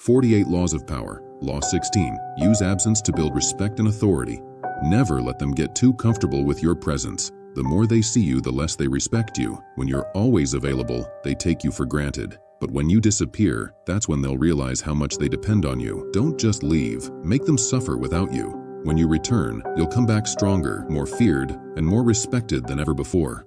48 Laws of Power. Law 16. Use absence to build respect and authority. Never let them get too comfortable with your presence. The more they see you, the less they respect you. When you're always available, they take you for granted. But when you disappear, that's when they'll realize how much they depend on you. Don't just leave. Make them suffer without you. When you return, you'll come back stronger, more feared, and more respected than ever before.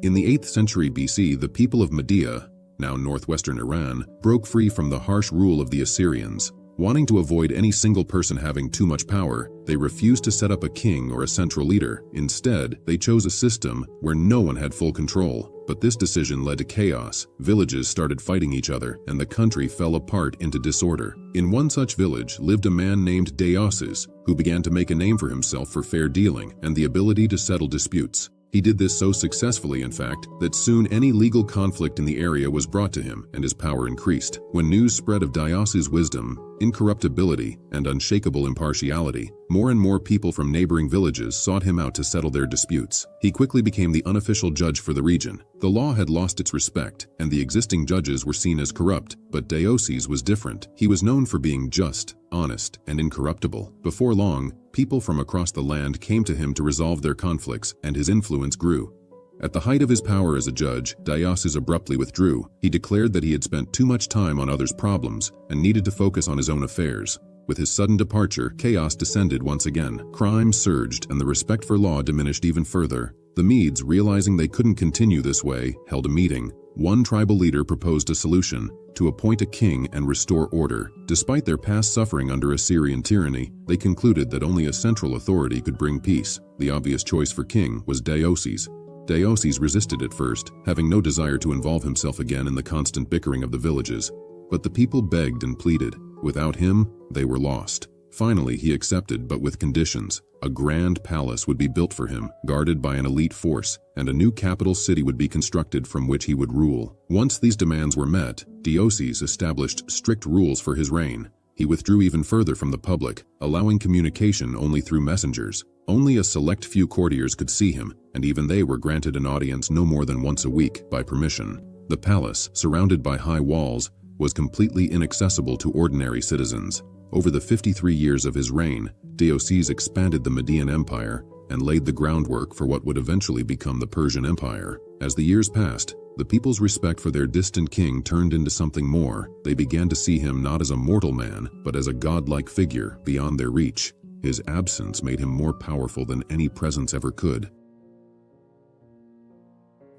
In the 8th century BC, the people of Media, now northwestern Iran, broke free from the harsh rule of the Assyrians. Wanting to avoid any single person having too much power, they refused to set up a king or a central leader. Instead, they chose a system where no one had full control. But this decision led to chaos. Villages started fighting each other, and the country fell apart into disorder. In one such village lived a man named Deioces, who began to make a name for himself for fair dealing and the ability to settle disputes. He did this so successfully, in fact, that soon any legal conflict in the area was brought to him, and his power increased. When news spread of Deioces' wisdom, incorruptibility, and unshakable impartiality, more and more people from neighboring villages sought him out to settle their disputes. He quickly became the unofficial judge for the region. The law had lost its respect, and the existing judges were seen as corrupt, but Deioces was different. He was known for being just, honest, and incorruptible. Before long, people from across the land came to him to resolve their conflicts, and his influence grew. At the height of his power as a judge, Deioces abruptly withdrew. He declared that he had spent too much time on others' problems and needed to focus on his own affairs. With his sudden departure, chaos descended once again. Crime surged, and the respect for law diminished even further. The Medes, realizing they couldn't continue this way, held a meeting. One tribal leader proposed a solution: to appoint a king and restore order. Despite their past suffering under Assyrian tyranny, they concluded that only a central authority could bring peace. The obvious choice for king was Deioces. Deioces resisted at first, having no desire to involve himself again in the constant bickering of the villages. But the people begged and pleaded. Without him, they were lost. Finally, he accepted, but with conditions. A grand palace would be built for him, guarded by an elite force, and a new capital city would be constructed from which he would rule. Once these demands were met, Deioces established strict rules for his reign. He withdrew even further from the public, allowing communication only through messengers. Only a select few courtiers could see him, and even they were granted an audience no more than once a week, by permission. The palace, surrounded by high walls, was completely inaccessible to ordinary citizens. Over the 53 years of his reign, Deioces expanded the Median Empire and laid the groundwork for what would eventually become the Persian Empire. As the years passed, the people's respect for their distant king turned into something more. They began to see him not as a mortal man, but as a godlike figure beyond their reach. His absence made him more powerful than any presence ever could.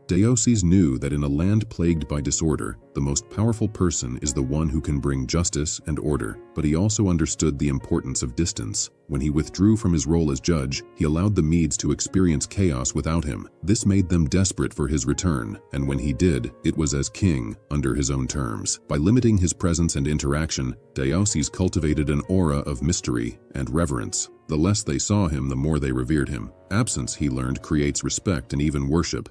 Deioces knew that in a land plagued by disorder, the most powerful person is the one who can bring justice and order, but he also understood the importance of distance. When he withdrew from his role as judge, he allowed the Medes to experience chaos without him. This made them desperate for his return, and when he did, it was as king, under his own terms. By limiting his presence and interaction, Deioces cultivated an aura of mystery and reverence. The less they saw him, the more they revered him. Absence, he learned, creates respect and even worship.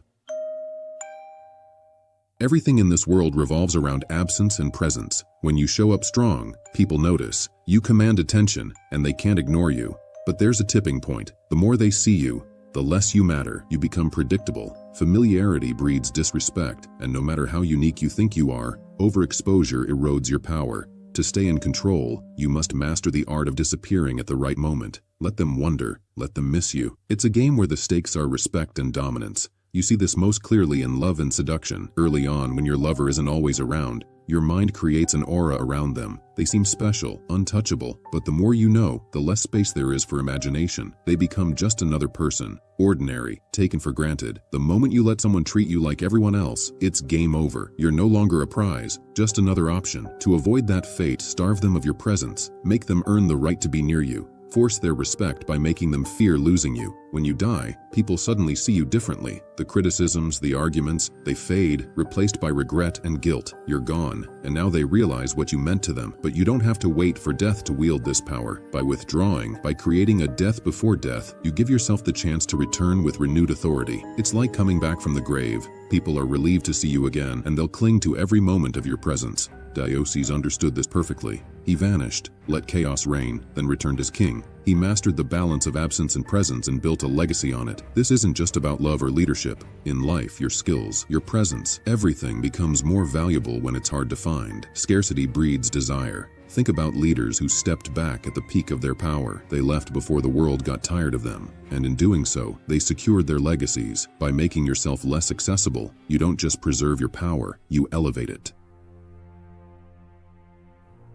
Everything in this world revolves around absence and presence. When you show up strong, people notice. You command attention, and they can't ignore you. But there's a tipping point. The more they see you, the less you matter. You become predictable. Familiarity breeds disrespect, and no matter how unique you think you are, overexposure erodes your power. To stay in control, you must master the art of disappearing at the right moment. Let them wonder, let them miss you. It's a game where the stakes are respect and dominance. You see this most clearly in love and seduction. Early on, when your lover isn't always around, your mind creates an aura around them. They seem special, untouchable, but the more you know, the less space there is for imagination. They become just another person, ordinary, taken for granted. The moment you let someone treat you like everyone else, it's game over. You're no longer a prize, just another option. To avoid that fate, starve them of your presence. Make them earn the right to be near you. Force their respect by making them fear losing you. When you die, people suddenly see you differently. The criticisms, the arguments, they fade, replaced by regret and guilt. You're gone, and now they realize what you meant to them. But you don't have to wait for death to wield this power. By withdrawing, by creating a death before death, you give yourself the chance to return with renewed authority. It's like coming back from the grave. People are relieved to see you again, and they'll cling to every moment of your presence. Dioceses understood this perfectly. He vanished, let chaos reign, then returned as king. He mastered the balance of absence and presence and built a legacy on it. This isn't just about love or leadership. In life, your skills, your presence, everything becomes more valuable when it's hard to find. Scarcity breeds desire. Think about leaders who stepped back at the peak of their power. They left before the world got tired of them. And in doing so, they secured their legacies. By making yourself less accessible, you don't just preserve your power, you elevate it.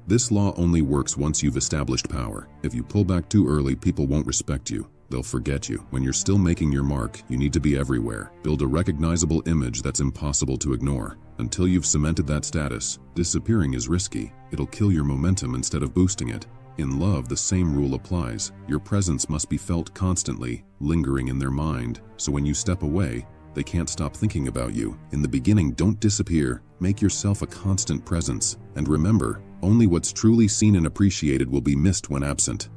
This law only works once you've established power. If you pull back too early, people won't respect you. They'll forget you. When you're still making your mark, you need to be everywhere. Build a recognizable image that's impossible to ignore. Until you've cemented that status, disappearing is risky. It'll kill your momentum instead of boosting it. In love, the same rule applies. Your presence must be felt constantly, lingering in their mind, so when you step away, they can't stop thinking about you. In the beginning, don't disappear. Make yourself a constant presence. And remember, only what's truly seen and appreciated will be missed when absent.